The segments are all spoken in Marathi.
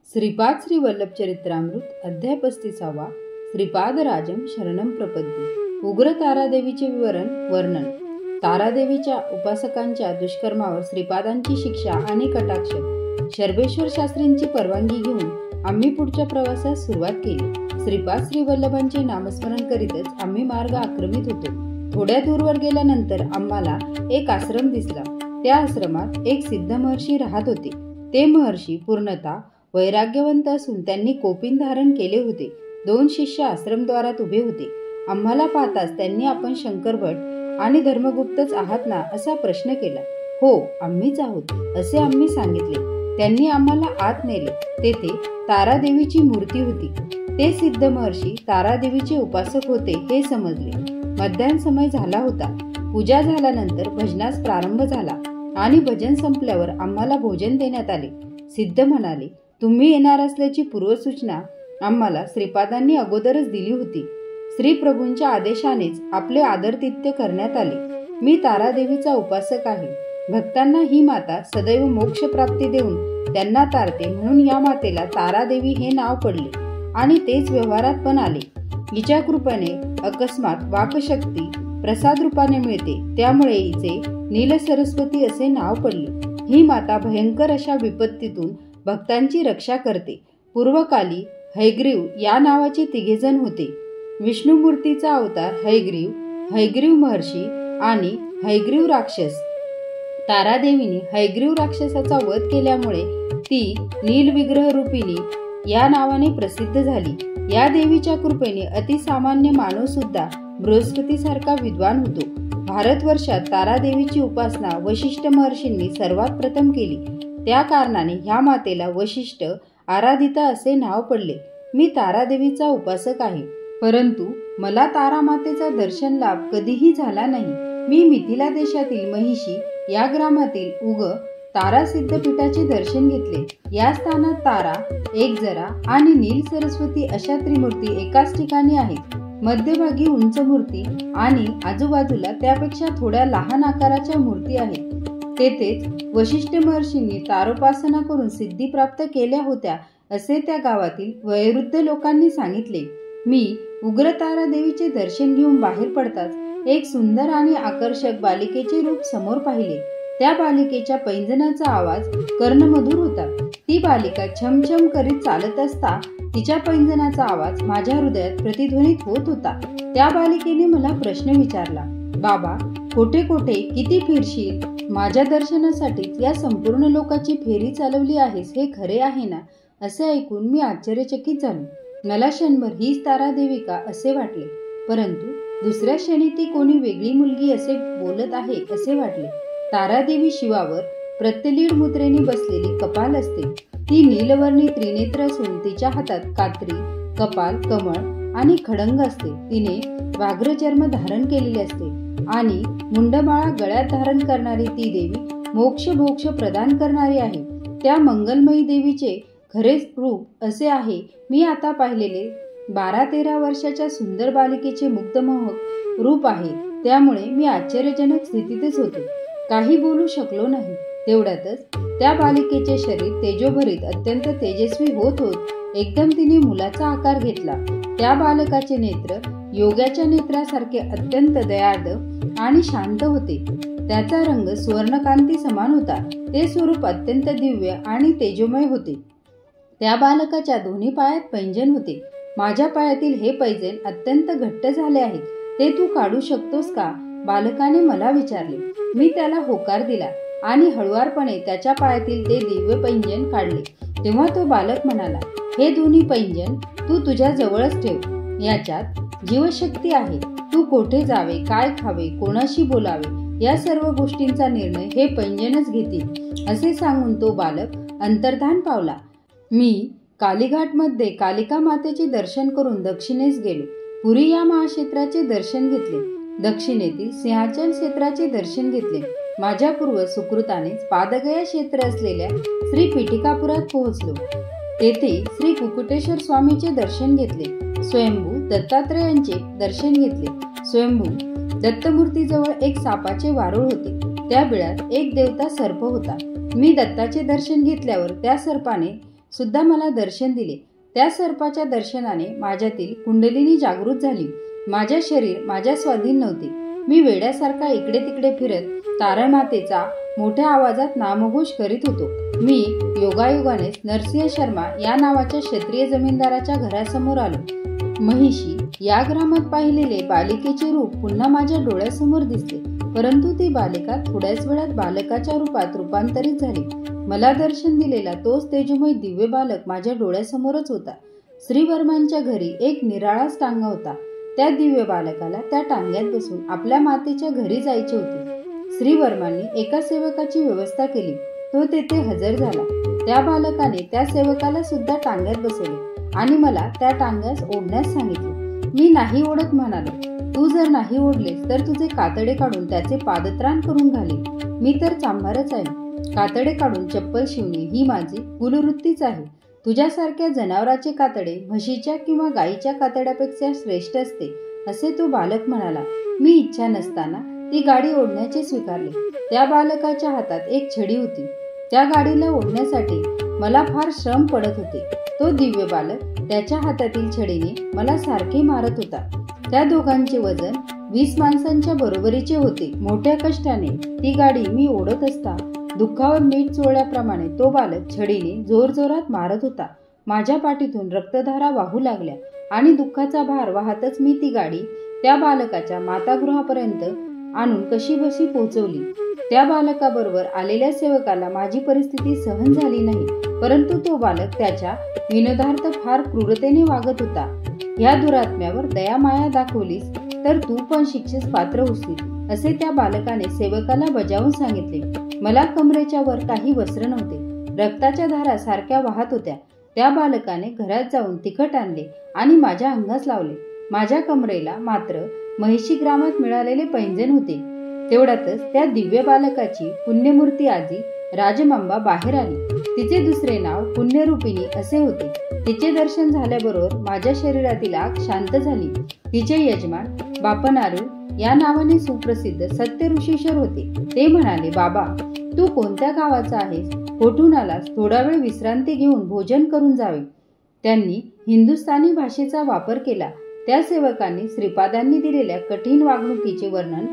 श्रीपाद श्री वल्लभ चरित्रामृत अध्याय 35 श्रीपादराजम शरणम प्रपद्ये। उग्र तारादेवीचे वर्णन। तारादेवीच्या उपासकांच्या दुष्कर्मावर श्रीपादांची शिक्षा आणि कटाक्ष। शर्वेश्वर शास्त्रींची परवानगी घेऊन आम्ही पुढच्या प्रवासास सुरुवात केली। श्रीपाद श्री वल्लभांचे नामस्मरण करीतच आम्ही मार्ग आक्रमित होतो। थोड्या दूरवर गेल्यानंतर आम्हाला एक आश्रम दिसला। त्या आश्रमात एक सिद्ध महर्षी राहत होते। ते महर्षी पूर्णतः वैराग्यवंत असून त्यांनी कोपिन धारण केले होते। 2 शिष्य आश्रमद्वारात उभे होते। आम्हाला पाहताच त्यांनी आपण शंकर भट आणि धर्मगुप्तच आहात ना असा प्रश्न केला। हो, आम्हीच आहोत असे आम्ही सांगितले। त्यांनी आम्हाला आत नेले। तेथे तारादेवीची मूर्ती होती। ते सिद्ध महर्षी तारादेवीचे उपासक होते हे समजले। मध्याह्न समय झाला होता। पूजा झाल्यानंतर भजनास प्रारंभ झाला आणि भजन संपल्यावर आम्हाला भोजन देण्यात आले। सिद्ध म्हणाले, तुम्ही येणार असल्याची पूर्वसूचना आम्हाला श्रीपादांनी अगोदरच दिली होती। श्री प्रभूंच्या आदेशानेच आपले आदरातिथ्य करण्यात आले। मी तारादेवीचा उपासक आहे। भक्तांना ही माता सदैव मोक्ष प्राप्ती देऊन त्यांना तारते, म्हणून या मातेला तारादेवी हे नाव पडले आणि तेच व्यवहारात पण आले। हिच्या कृपेने अकस्मात वाकशक्ती प्रसाद रूपाने मिळते, त्यामुळे हिचे नील सरस्वती असे नाव पडले। ही माता भयंकर अशा विपत्तीतून भक्तांची रक्षा करते। पूर्वकाली हयग्रीव या नावाचे 3 जण होते। विष्णुमूर्तीचा अवतार हयग्रीव, हयग्रीव महर्षी आणि हयग्रीव राक्षस। तारादेवीने हयग्रीव राक्षसाचा वध केल्यामुळे ती नीलविग्रह रूपिणी या नावाने प्रसिद्ध झाली। या देवीच्या कृपेने अतिसामान्य मानव सुद्धा बृहस्पतीसारखा विद्वान होतो। भारतवर्षात तारादेवीची उपासना वशिष्ठ महर्षींनी सर्वात प्रथम केली। त्या कारणाने ह्या मातेला वशिष्ठ आराधिता असे नाव पडले। मी तारादेवीचा उपासक आहे, परंतु मला तारा मातेचा दर्शन लाभ कधीही झाला नाही। मी मिथिला देशातील महिषी या ग्रामातील उग तारा सिद्धपीठाचे दर्शन घेतले। या स्थानात तारा, एकजरा आणि नील सरस्वती अशा त्रिमूर्ती एकाच ठिकाणी आहेत। मध्यभागी उंच मूर्ती आणि आजूबाजूला त्यापेक्षा थोड्या लहान आकाराच्या मूर्ती आहेत। तेथेच वशिष्ठ महर्षींनी तारोपासना करून सिद्धी प्राप्त केल्या होत्या असे त्या गावातील वयोवृद्ध लोकांनी सांगितले। मी उग्र तारादेवीचे दर्शन घेऊन बाहेर पडताच एक सुंदर आणि आकर्षक बालिकेचे रूप समोर पाहिले। त्या बालिकेच्या पैंजनाचा आवाज कर्णमधुर होता। ती बालिका छमछम करीत चालत असता तिच्या पैंजनाचा आवाज माझ्या हृदयात प्रतिध्वनित होत होता। त्या बालिकेने मला प्रश्न विचारला, बाबा, कोठे कोठे किती फिरशील? माझ्या दर्शनासाठी या संपूर्ण लोकाची फेरी चालवली आहेस हे खरे आहे ना? असे ऐकून मी आश्चर्यचकित झालो। मला क्षणभर हीच तारादेवी का असे वाटले, परंतु दुसऱ्या क्षणी ती कोणी वेगळी मुलगी असे बोलत आहे असे वाटले। तारादेवी शिवावर प्रत्यलीड मुद्रेने बसलेली कपाल असते। ती नीलवर्णी त्रिनेत्र असून तिच्या हातात कात्री, कपाल, कमळ आणि खडंग असते। तिने व्याघ्रचर्म धारण केलेले असते आणि मुंडमाळा गळ्यात धारण करणारी ती देवी मोक्ष भोक्ष प्रदान करणारी आहे। त्या मंगलमयी देवीचे खरे रूप असे आहे, मी आता पाहिलेले 12-13 वर्षाच्या सुंदर बालिकेचे मुग्धमोहक रूप आहे। त्यामुळे मी आश्चर्यजनक स्थितीतच होतो, काही बोलू शकलो नाही। तेवढ्यातच त्या बालिकेचे शरीर तेजोभरीत अत्यंत तेजस्वी होत होत एकदम तिने मुलाचा आकार घेतला। त्या बालकाचे नेत्र योग्याच्या नेत्रासारखे अत्यंत दयार्द आणि शांत होते। त्याचा रंग सुवर्णकांती समान होता। ते स्वरूप अत्यंत दिव्य आणि तेजोमय होते। त्या बालकाच्या दोन्ही पायात पैंजन होते। माझ्या पायातील हे पैंजन अत्यंत घट्ट झाले आहे, ते तू काढू शकतोस का? बालकाने मला विचारले। मी त्याला होकार दिला आणि हळुवारपणे त्याच्या पायातील ते दिव्य पैंजन काढले। तेव्हा तो बालक म्हणाला, हे दोन्ही पैंजन तू तुझ्या जवळच ठेव। याच्यात जीवशक्ती आहे। तू कोठे जावे, काय खावे, कोणाशी बोलावे या सर्व गोष्टींचा निर्णय हे पैंजनच घेतील। असे सांगून तो बालक अंतर्धान पावला। मी कालीघाटमध्ये कालिका मातेचे दर्शन करून दक्षिणेस गेलो। पुरी या महाक्षेत्राचे दर्शन घेतले। दक्षिणेतील सिंहाचल क्षेत्राचे दर्शन घेतले। माझ्या पूर्व सुकृतानेच पादगया क्षेत्र असलेल्या श्री पीठिकापुरात पोहोचलो। तेथे श्री कुकुटेश्वर स्वामीचे दर्शन घेतले। स्वयंभू दत्तात्रेयांचे दर्शन घेतले। स्वयंभू दत्तमूर्तीजवळ एक सापाचे वारूळ होते। त्या बिळात एक देवता सर्प होता। मी दत्ताचे दर्शन घेतल्यावर त्या सर्पाने सुद्धा मला दर्शन दिले. त्या सर्पाच्या दर्शनाने माझ्यातील कुंडलिनी जागृत झाली. माझे शरीर माझ्या स्वाधीन नव्हते. मी वेड्यासारखा इकडे तिकडे फिरत तारामातेचा मोठ्या आवाजात नामघोष करीत होतो. मी योगायोगानेच नरसिंह शर्मा या नावाच्या क्षत्रिय जमीनदाराच्या घरासमोर आलो. महिषी या ग्रामात पाहिलेले बालिकेचे रूप पुन्हा माझ्या डोळ्यासमोर दिसले, परंतु ती बालिका थोड्याच वेळात बालकाच्या रूपात रूपांतरित झाली. मला दर्शन दिलेला तोच तेजोमय दिव्य बालक माझ्या डोळ्यासमोरच होता. श्रीवर्मांच्या घरी एक निराळाच टांगा होता. त्या दिव्य बालकाला त्या टांग्यात बसून आपल्या मातेच्या घरी जायचे होते. श्रीवर्मांनी एका सेवकाची व्यवस्था केली. तो तेथे हजर झाला. त्या बालकाने त्या सेवकाला सुद्धा टांग्यात बसवले आणि मला त्या टांग्यास ओढण्यास सांगितले. मी नाही ओढत म्हणालो. तू जर नाही ओढलेस तर तुझे कातडे काढून त्याचे पादत्राण करून घाले. मी तर चांभारच आहे. कातडे काढून चप्पल शिवणे ही माझी कुलवृत्तीच आहे. तुझ्यासारख्या जनावराचे कातडे म्हशीच्या किंवा गायीच्या कातड्यापेक्षा श्रेष्ठ असते, असे तो बालक म्हणाला. मी इच्छा नसताना ती गाडी ओढण्याचे स्वीकारले. त्या बालकाच्या हातात एक छडी होती. त्या गाडीला ओढण्यासाठी मला फार श्रम पडत होते. तो दिव्य बालक त्याच्या हातातील छडीने मला सारखे मारत होता. त्या दोघांचे वजन 20 माणसांच्या बरोबरीचे होते. मोठ्या कष्टाने ती गाडी मी ओढत असता दुःखावर मीठ चोळल्याप्रमाणे तो बालक छडीने जोरजोरात मारत होता. माझ्या पाठीतून रक्तधारा वाहू लागल्या आणि दुःखाचा भार वाहतच मी ती गाडी त्या बालकाच्या मातागृहापर्यंत आणून कशीबशी पोहोचवली. त्या बालकाबरोबर आलेल्या सेवकाला माझी परिस्थिती सहन झाली नाही, परंतु तो बालक त्याच्या विनोदार्थ फार क्रूरतेने वागत होता. या दुरात्म्यावर दयामाया दाखवलीस तर तू पण शिक्षेस पात्र होशील, असे त्या बालकाने सेवकाला बजावून सांगितले. मला कमरेच्या वर काही वस्त्र नव्हते. रक्ताच्या धारा सारख्या वाहत होत्या. त्या बालकाने घरात जाऊन तिखट आणले आणि माझ्या अंगास लावले. माझ्या कमरेला मात्र महिषी ग्रामात मिळालेले पैंजण होते. तेवढ्यातच त्या दिव्य बालकाची पुण्यमूर्ती आजी राजमांबा बाहेर आली. तिचे दुसरे नाव पुण्यरूपिणी असे होते. तिचे दर्शन झाल्याबरोबर माझ्या शरीरातील आग शांत झाली. तिचे यजमान बापनारू या नावाने सुप्रसिद्ध सत्य ऋषीश्वर होते. ते म्हणाले, बाबा, तू कोणत्या गावाचा आहेस? कोठून आलास? थोडा वेळ विश्रांती घेऊन भोजन करून जावे. त्यांनी हिंदुस्थानी भाषेचा वापर केला. त्या सेवकांनी श्रीपादांनी दिलेल्या कठीण वागणुकीचे वर्णन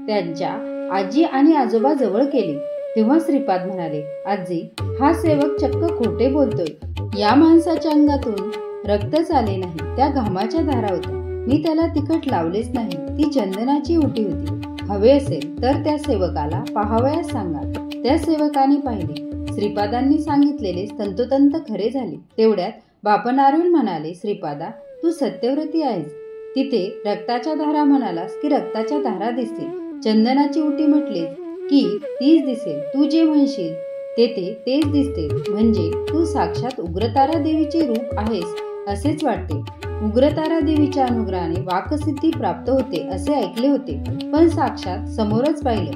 त्यांच्या आजी आणि आजोबा जवळ केले. तेव्हा श्रीपाद म्हणाले, आजी, हा सेवक चक्क खोटे बोलतोय. या माणसाच्या अंगातून रक्तच आले नाही, त्या घामाच्या धारा होत्या. मी त्याला तिखट लावलेच नाही. ती चंदनाची उटी होती. हवे असेल तर त्या सेवकाला पाहावयास सांगा. त्या सेवकाने पाहिले. श्रीपादांनी सांगितलेले तंतोतंत खरे झाले. तेवढ्यात बापनारायण म्हणाले, श्रीपादा, तू सत्यव्रती आहेस. तिथे रक्ताच्या धारा म्हणालास की रक्ताच्या धारा दिसतील. चंदनाची उटी म्हटलीस की तीच दिसेल. तू जे म्हणशील तेथे तेच दिसते. म्हणजे तू साक्षात उग्रतारा देवीचे रूप आहेस असेच वाटते. उग्रतारा देवीच्या अनुग्रहाने वाकसिद्धी प्राप्त होते असे ऐकले होते, पण साक्षात समोरच पाहिले.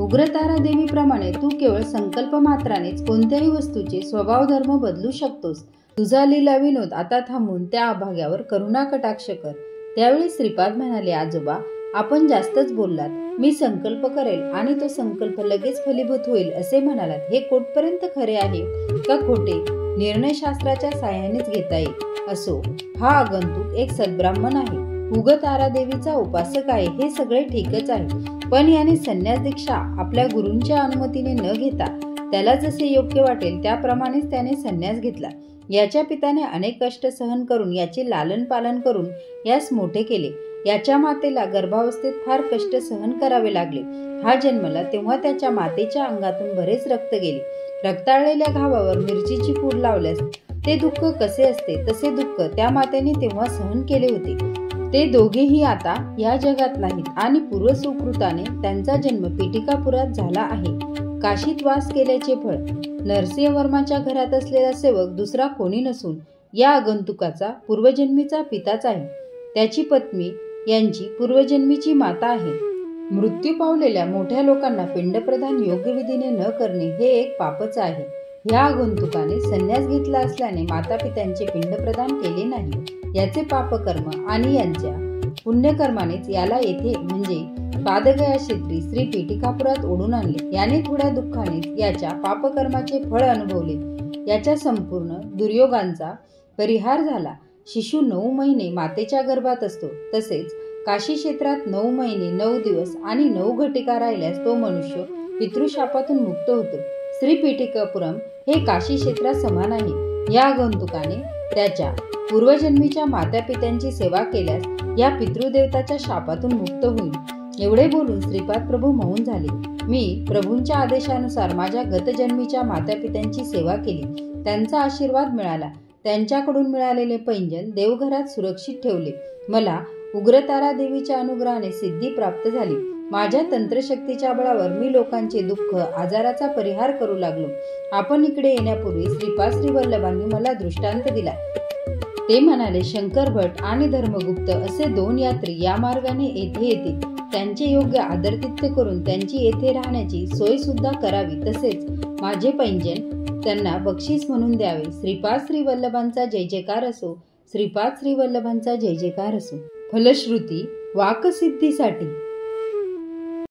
उग्रतारा देवीप्रमाणे तू केवळ संकल्प मात्रानेच कोणत्याही वस्तूचे स्वभाव धर्म बदलू शकतोस. तुझा लीला विनोद आता थांबून त्या अभाग्यावर करुणा कटाक्ष कर. त्यावेळी श्रीपाद म्हणाले, आजोबा, आपण जास्तच बोललात. मी संकल्प करेल आणि तो संकल्प लगेच फलीभूत होईल असे म्हणालात. हे कोठपर्यंत खरे आहे का खोटे निर्णय शास्त्राच्या साहाय्यानेच घेता येईल. असो, हा आगंतुक एक सद्ब्राह्मण आहे. उग्रतारा देवीचा उपासक आहे. हे सगळे ठीकच आहे, पण याने संन्यास दीक्षा आपल्या गुरूंच्या अनुमतीने न घेता त्याला जसे योग्य वाटेल त्याप्रमाणेच त्याने संन्यास घेतला. याच्या पित्याने अनेक कष्ट सहन करून याचे लालन पालन करून यास मोठे केले. याच्या मातेला गर्भावस्थेत फार कष्ट सहन करावे लागले. हा जन्मला तेव्हा त्याच्या मातेच्या अंगातून बरेच रक्त गेले. रक्ताळलेल्या घावावर मिरचीची पूड लावल्यास ते दुःख कसे असते तसे दुःख त्या मातेने तेव्हा सहन केले होते. ते दोघेही आता या जगात नाहीत आणि पूर्वसुकृताने त्यांचा जन्म पिटिकापुरात झाला आहे. काशीत वास केल्याचे फळ. नरसिंहवर्माच्या घरात असलेला सेवक दुसरा कोणी नसून या आगंतुकाचा पूर्वजन्मीचा पिताच आहे. त्याची पत्नी यांची पूर्वजन्मीची माता आहे. मृत्यू पावलेल्या मोठ्या लोकांना पिंडप्रदान योग्य विधीने न करणे हे एक पापच आहे. या आगंतुकाने संन्यास घेतला असल्याने माता पित्यांचे पिंडप्रदान केले नाही. याचे पापकर्म आणि यांच्या पुण्यकर्मानेच याला येथे म्हणजे पादगया क्षेत्री श्री पिटिकापुरात ओढून आणले. याने थोड्या दुःखाने याच्या पापकर्माचे फळ अनुभवले. याच्या संपूर्ण दुर्योगांचा परिहार झाला. शिशु 9 महिने मातेच्या गर्भात असतो. तसेच काशी क्षेत्रात 9 महिने 9 दिवस आणि 9 घटिका राहिल्यास तो मनुष्य पितृशापातून मुक्त होतो. श्री पीठिकापुरम हे काशी क्षेत्रात समान आहे. या आगंतुकाने त्याच्या पूर्वजन्मीच्या मातापित्यांची सेवा केल्यास या पितृदेवताच्या शापातून मुक्त होईल. एवढे बोलून श्रीपाद प्रभू मौन झाले. मी प्रभूंच्या आदेशानुसार माझ्या गतजन्मीच्या मातापित्यांची सेवा केली. त्यांचा आशीर्वाद मिळाला. त्यांच्याकडून मिळालेले पैंजण देवघरात सुरक्षित ठेवले. मला उग्रतारा देवीच्या अनुग्रहाने सिद्धी प्राप्त झाली. माझ्या तंत्रशक्तीच्या बळावर मी लोकांचे दुःख आजाराचा परिहार करू लागलो. आपण इकडे येण्यापूर्वी श्रीपाद श्रीवल्लभांनी मला दृष्टांत दिला. ते म्हणाले, शंकर भट आणि धर्मगुप्त असे 2 यात्री या मार्गाने येथे येतील. त्यांचे योग्य आदरातिथ्य करून त्यांची येथे राहण्याची सोय सुद्धा करावी. तसेच माझे पैंजण त्यांना बक्षीस म्हणून द्यावे. श्रीपाद श्रीवल्लभांचा जय जयकार असो. श्रीपाद श्रीवल्लभांचा जय जयकार असो. फलश्रुती वाकसिद्धीसाठी